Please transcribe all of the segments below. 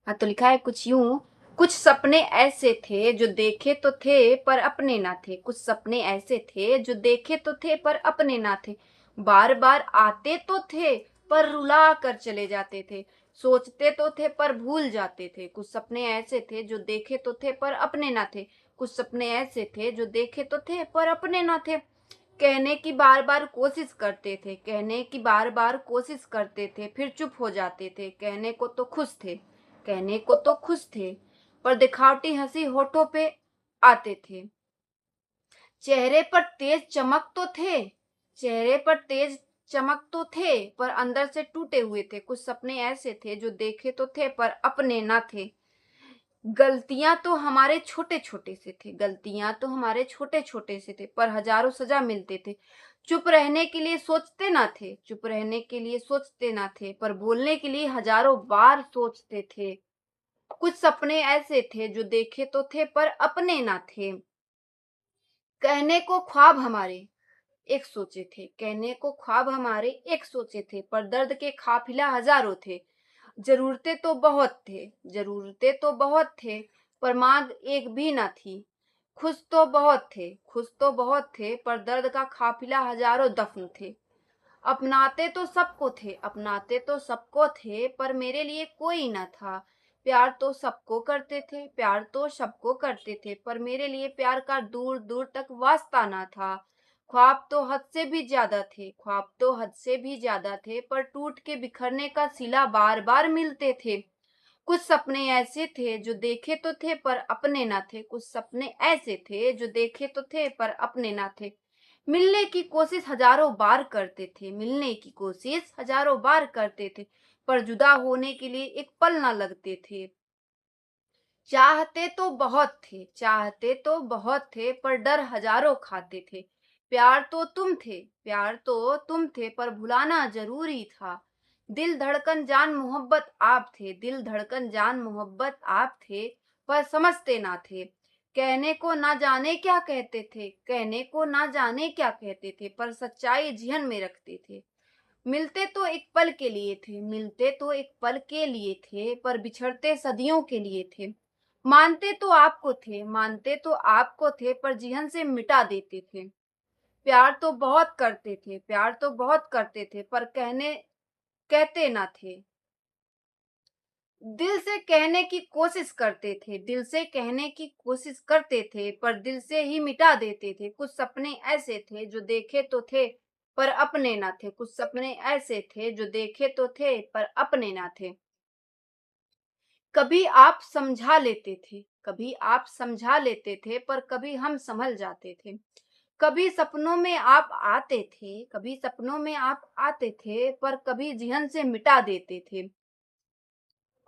हाँ, तो लिखा है कुछ यूं। कुछ सपने ऐसे थे जो देखे तो थे पर अपने ना थे। कुछ सपने ऐसे थे जो देखे तो थे पर अपने ना थे। बार बार आते तो थे पर रुला कर चले जाते थे। सोचते तो थे पर भूल जाते थे। कुछ सपने ऐसे थे जो देखे तो थे पर अपने ना थे। कुछ सपने ऐसे थे जो देखे तो थे पर अपने ना थे। कहने की बार बार कोशिश करते थे, कहने की बार बार कोशिश करते थे, फिर चुप हो जाते थे। कहने को तो खुश थे, कहने को तो खुश थे, पर दिखावटी हंसी होठों पे आते थे। चेहरे पर तेज चमक तो थे, चेहरे पर तेज चमक तो थे, पर अंदर से टूटे हुए थे। कुछ सपने ऐसे थे जो देखे तो थे पर अपने ना थे। गलतियां तो हमारे छोटे छोटे से थे, गलतियां तो हमारे छोटे छोटे से थे, पर हजारों सजा मिलते थे। चुप रहने के लिए सोचते ना थे, चुप रहने के लिए सोचते ना थे, पर बोलने के लिए हजारों बार सोचते थे। कुछ सपने ऐसे थे जो देखे तो थे पर अपने ना थे। कहने को ख्वाब हमारे एक सोचे थे, कहने को ख्वाब हमारे एक सोचे थे, पर दर्द के काफिला हजारों थे। जरूरतें तो बहुत थे, जरूरतें तो बहुत थे, पर मांग एक भी ना थी। खुश तो बहुत थे, खुश तो बहुत थे, पर दर्द का काफिला हजारों दफन थे। अपनाते तो सबको थे, अपनाते तो सबको थे, पर मेरे लिए कोई न था। प्यार तो सबको करते थे, प्यार तो सबको करते थे, पर मेरे लिए प्यार का दूर दूर तक वास्ता ना था। ख्वाब तो हद से भी ज्यादा थे, ख्वाब तो हद से भी ज्यादा थे, पर टूट के बिखरने का सिला बार बार मिलते थे। कुछ सपने ऐसे थे जो देखे तो थे पर अपने ना थे। कुछ सपने ऐसे थे जो देखे तो थे पर अपने ना थे। मिलने की कोशिश हजारों बार करते थे, मिलने की कोशिश हजारों बार करते थे, पर जुदा होने के लिए एक पल ना लगते थे। चाहते तो बहुत थे, चाहते तो बहुत थे, पर डर हजारों खाते थे। प्यार तो तुम थे, प्यार तो तुम थे, पर भुलाना जरूरी था। दिल धड़कन जान मोहब्बत आप थे, दिल धड़कन जान मोहब्बत आप थे, पर समझते ना थे। कहने को ना जाने क्या कहते थे, कहने को ना जाने क्या कहते थे, पर सच्चाई जिहन में रखते थे। मिलते तो एक पल के लिए थे, मिलते तो एक पल के लिए थे, पर बिछड़ते सदियों के लिए थे। मानते तो आपको थे, मानते तो आपको थे, पर जिहन से मिटा देते थे। प्यार तो बहुत करते थे, प्यार तो बहुत करते थे, पर कहते ना थे। दिल से कहने की कोशिश करते थे, दिल से कहने की कोशिश करते थे, पर दिल से ही मिटा देते थे। कुछ सपने ऐसे थे जो देखे तो थे पर अपने ना थे। कुछ सपने ऐसे थे जो देखे तो थे पर अपने ना थे। कभी आप समझा लेते थे, कभी आप समझा लेते थे, पर कभी हम संभल जाते थे। कभी सपनों में आप आते थे, कभी सपनों में आप आते थे, पर कभी जिहन से मिटा देते थे।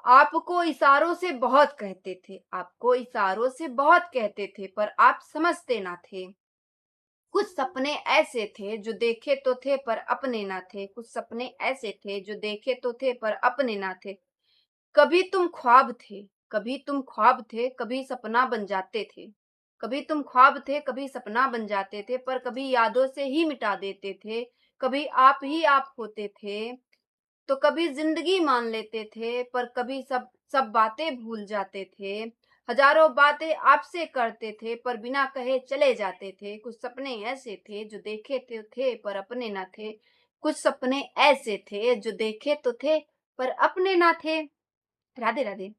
आपको इशारों से बहुत कहते थे, आपको इशारों से बहुत कहते थे, पर आप समझते ना थे। कुछ सपने ऐसे थे जो देखे तो थे पर अपने ना थे। कुछ सपने ऐसे थे जो देखे तो थे पर अपने ना थे। कभी तुम ख्वाब थे, कभी तुम ख्वाब थे, कभी सपना बन जाते थे। कभी तुम ख्वाब थे, कभी सपना बन जाते थे, पर कभी यादों से ही मिटा देते थे। कभी आप ही आप होते थे, तो कभी जिंदगी मान लेते थे, पर कभी सब सब बातें भूल जाते थे। हजारों बातें आपसे करते थे, पर बिना कहे चले जाते थे। कुछ सपने ऐसे थे जो देखे थे पर अपने ना थे। कुछ सपने ऐसे थे जो देखे तो थे पर अपने ना थे। राधे राधे।